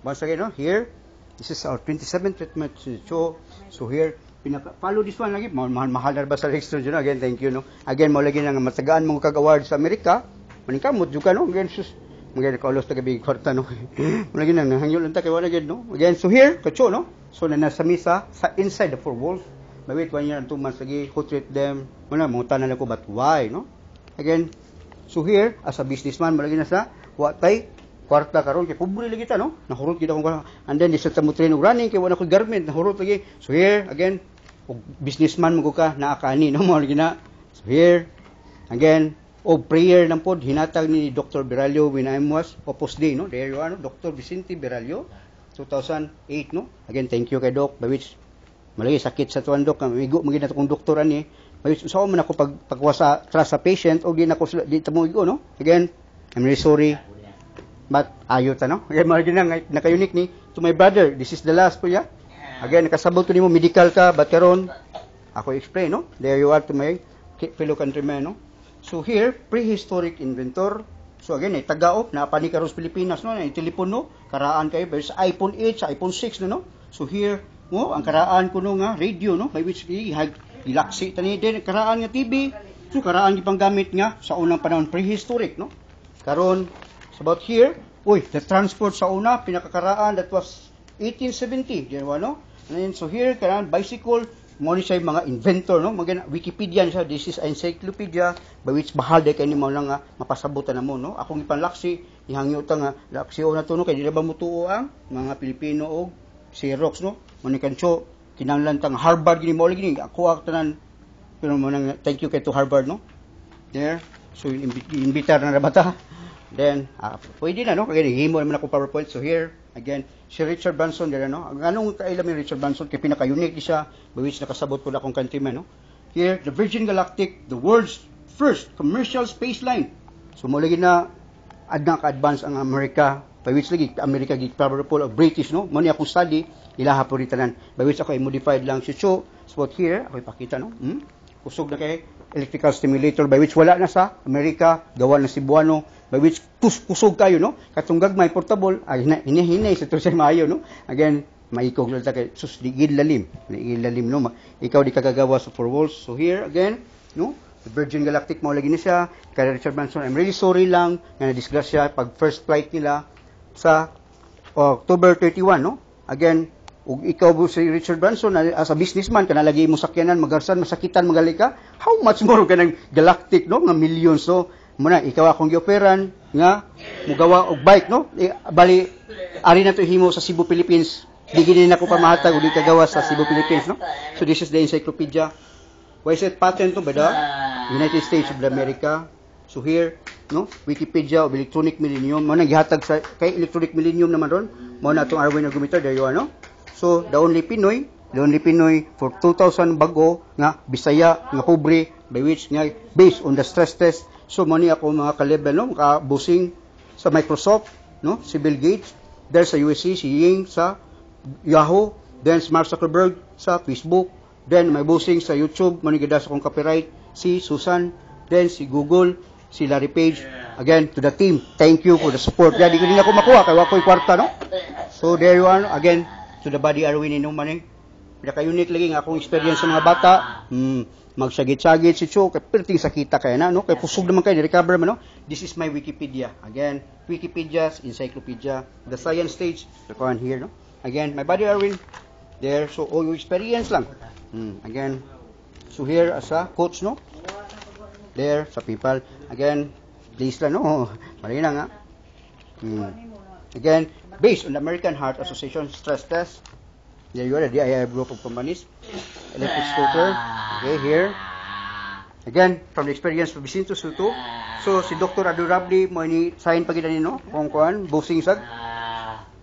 once again, no, here, this is our 27th treatment. So here, follow this one lagi. Mahal na ba sa register dyan? Again, thank you, no. Again, mo lagi nang matagaan mong kag-award sa Amerika. Maningkamot juga, no. Again, sus. Again, kaulos na gabi kwarta, no. Mo lagi nang nahangyo lang ta kay wala gid, no. Again, so here, kacho, no. So na nasa misa sa inside the four walls. But wait 1 year and 2 months lagi, who treat them. Muna mo tanan ako, but why, no? Again, so here, as a businessman, malagi na sa watay kwarta karon kay pobre lagi ta, no. Nahurot gid ako, and then isa ta mo train og running kay wala ko garment, nahurot lagi. So here again, og businessman mo ka naakani, no, mo lagi na. So here again, og prayer lang pod hinatag ni Dr. Beralio when I was Opus Dei, no. There you are, no? Dr. Vicente Beralio 2008, no. Again, thank you kay Doc, by which malagi sakit sa tuwan, Doc, migo magina akong doktor ani. By which usaw man ako pagkuha sa trust sa patient og di nako di ta mo igo, no. Again, I'm really sorry. But ayo ta, no. Again, malagi na naka-unique ni to my brother. This is the last po ya. Again, nakasabot ko nimo medical ka, but karon ako explain, no. There you are to my fellow countrymen, no. So here, prehistoric inventor. So again, tagaop na pani karon sa Pilipinas, no, na telepono, karaan kayo sa iPhone 8, sa iPhone 6 no. So here, mo ang karaan kuno nga radio, no, by which gilaksi tani din karaan nga TV. So karaan gipang gamit nga sa unang panahon prehistoric, no. Karon about here, the transport sa una pinakakaraan that was 1870, di ba, no. And then, so here karaan bicycle, mo ni siya mga inventor, no. Magana Wikipedia ni siya, this is encyclopedia by which bahal day kay nimo lang nga mapasabutan namo, no. Akong ipanlaksi ihangyo ta nga laksi na to, no, kay di ba mutuo ang mga Pilipino og Xerox, no. Manikancho kinahanglan tang Harvard gini mo lagi ako tanan, pero mo nang thank you kay to Harvard, no. There, so imbitar na bata. Then pwede na, no, kaya himo naman ako PowerPoint. So here again, si Richard Branson dira, no. Anong kailan ni Richard Branson kay pinaka-unique siya, by which nakasabot ko na akong countryman, no. Here, the Virgin Galactic, the world's first commercial space line. So mo lagi na adna ka-advance ang Amerika, by which lagi America gig powerful of British, no. Mo ni akong study ilaha po ritanan, by which ako ay modified lang si Cho. Spot here ako ipakita, no. Kusog na kay electrical stimulator, by which wala na sa Amerika, gawa na Cebuano, by which kusog kayo, no. Katong gagmay portable ay hinahinay sa to siya maayo, no. Again, maikog lang ta kay sus digid lalim, no. Ikaw di kagagawa sa four walls. So here again, no, the Virgin Galactic mo lagi ni siya kay Richard Branson. I'm really sorry lang nga na-disgrasya pag first flight nila sa October 31, no. Again, ug ikaw bu si Richard Branson as a businessman kana lagi mo sakyanan magarsan masakitan magali ka, how much more kanang galactic, no, nga millions. So muna ikaw akong gioperan nga mugawa og bike, no. Bali ari na to himo sa Cebu, Philippines. Di gini na ko pamahatag ug di kagawa sa Cebu, Philippines, no. So this is the encyclopedia. Why is it patent to by the United States of America. So here, no, Wikipedia of Electronic Millennium. Mo nang gihatag sa kay Electronic Millennium naman ron. Mo na atong Arwin Argumenter, there you are, no. So the only Pinoy for 2,000 bago nga Bisaya nga pobre, by which nga based on the stress test. So mo ni ako mga ka-level, no, ka-busing sa Microsoft, no, si Bill Gates, there sa USC, si Ying sa Yahoo, then si Mark Zuckerberg sa Facebook, then may busing sa YouTube, manigadas akong copyright, si Susan, then si Google, si Larry Page. Again, to the team, thank you for the support. Di ko din ako makuha, kaya wako'y kwarta, no. So there you are, again, to the body Arwin inyong maning. Pinaka-unique lagi nga akong experience sa mga bata. Magsagit-sagit si Cho, kay perting sakita kaya na, no? Kay pusog naman kayo, recover man, no? This is my Wikipedia. Again, Wikipedia's encyclopedia, the science stage, the one here, no? Again, my body Arwin, there, so all your experience lang. Again, so here as a coach, no? There, sa people. Again, this lang, no? Mali na nga. Again, based on the American Heart Association stress test. There you are, the DIY group of companies. Electric scooter. Okay, here. Again, from the experience of Vicente Soto. So, si Dr. Adorabli, mo ni sign pagkita nino, kung kuhan, busing sag.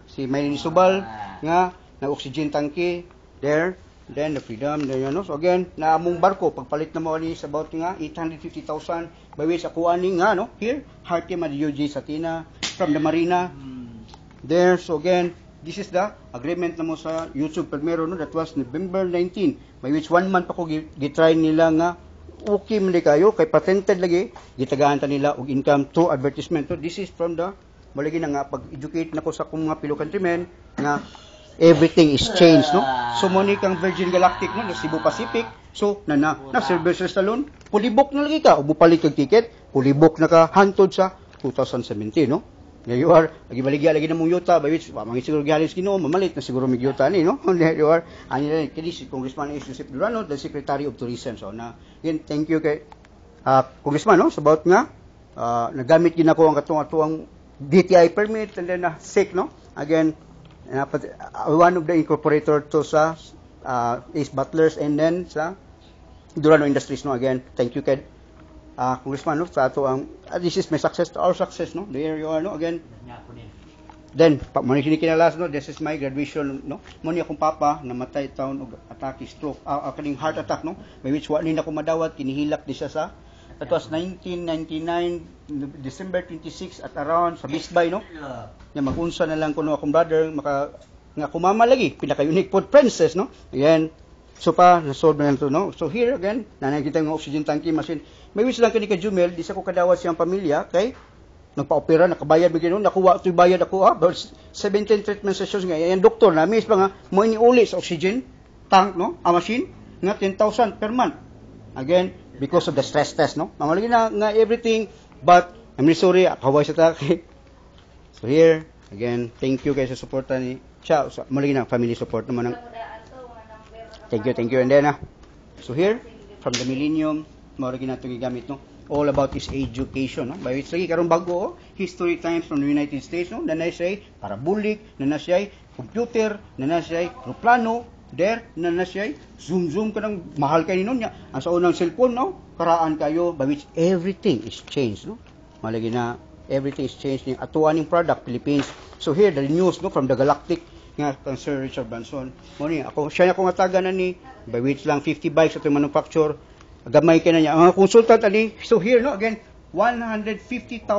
Si Maylin Subal, nga, na-oxygen tanki, there. Then, the freedom, there you know. So, again, na among barko, pagpalit na mo ni sa about nga, 850,000, by way sa kuhan ni nga, no? Here, Hearty Madiyoji Satina, from the Marina. There, so again, this is the agreement na mo sa YouTube Primero, no, that was November 19, by which 1 month pa ko gitry nila nga okay man kayo kay patented lagi gitagaan ta nila og income through advertisement. So this is from the Malagi na nga pag-educate nako sa akong mga fellow countrymen nga everything is changed, no? So mo ni kang Virgin Galactic no, sa Cebu Pacific. So na Sylvester Stallone, pulibok na lagi ka, ubupalit kag ticket, pulibok na ka hantod sa 2017, no? There you are, lagi baligya lagi na mong yuta, by which mga siguro gihalis Ginoo, mamalit na siguro mig yuta ni, no? There you are. Ani kini si Congressman Joseph Durano, the Secretary of Tourism. So na, again, thank you kay Congressman, no? Sa about nga nagamit gid nako ang katong DTI permit and then sick, no? Again, one of the incorporator to sa Ace Butlers and then sa Durano Industries, no? Again, thank you kay Congressman, no? Sa ato ang this is my success to our success, no? There you are, no? Again, then mani kinalas, no? This is my graduation, no? Muni akong papa namatay taon og atake stroke, kaning heart attack, no? May which wa ni nako madawat, kinihilak di siya sa that was 1999 December 26 at around sa Bisbay, no? Nya magunsa na lang kuno akong brother maka nga kumama lagi pinaka unique pod princess, no? Again, so pa na-solve na to, no? So here again, nanay kita ng oxygen tanki machine. May wish lang kini ka Jumel, di sa ko kadawat siyang pamilya kay nagpa-opera, nakabayad bigyan nun, nakuha ito bayad ako, about 17 treatment sessions nga. Yan doktor na, miss pa nga, mo iniuli sa oxygen tank, no? A machine, nga 10,000 per month. Again, because of the stress test, no? Mamalagi na nga everything, but I'm really sorry, kaway sa taki. So here, again, thank you guys sa suporta ni siya, malagi na family support naman ng thank you, and then so here, from the Millennium, malagi na itong gigamit, no? All about is education, no? By which lagi karong bago, oh, history times from the United States, no? Nanay siya parabolic, nanay siya computer, nanay siya aeroplano, there nanay siya zoom ka ng mahal kayo nun niya. Ang sa unang cellphone, no? Karaan kayo, by which everything is changed, no? Malagi na everything is changed ng atuan ng product Philippines. So here the news, no, from the Galactic nga kang Sir Richard Branson. Mo ni ako siya ako nga taga na ni by which lang 50 bikes at manufacture gamay ka na niya. Ang consultant ani, so here, no, again, 150,000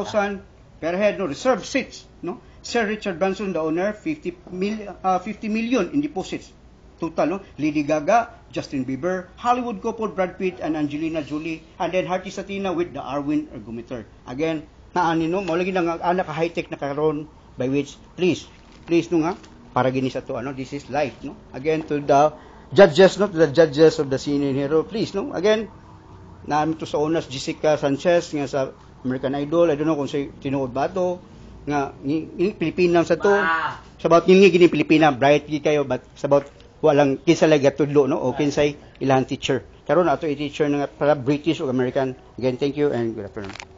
per head, no, reserve seats, no? Sir Richard Branson, the owner, 50 million in deposits. Total, no? Lady Gaga, Justin Bieber, Hollywood couple Brad Pitt and Angelina Jolie, and then Harty Satina with the Arwin Ergometer. Again, naani, no, maulagi na nga anak high-tech na karon by which, please, no nga, para gini sa to, ano, this is life, no? Again, to the judges, no, to the judges of the senior hero, please, no, again, namin to sa onas Jessica Sanchez nga sa American Idol, I don't know kung sa tinuod ba to nga ni Pilipina sa to sa about gini Pilipina bright gi kayo but sa about walang kinsa lagi tudlo, no, o kinsay ilang teacher karon ato i-teacher nga para British o American. Again, thank you and good afternoon.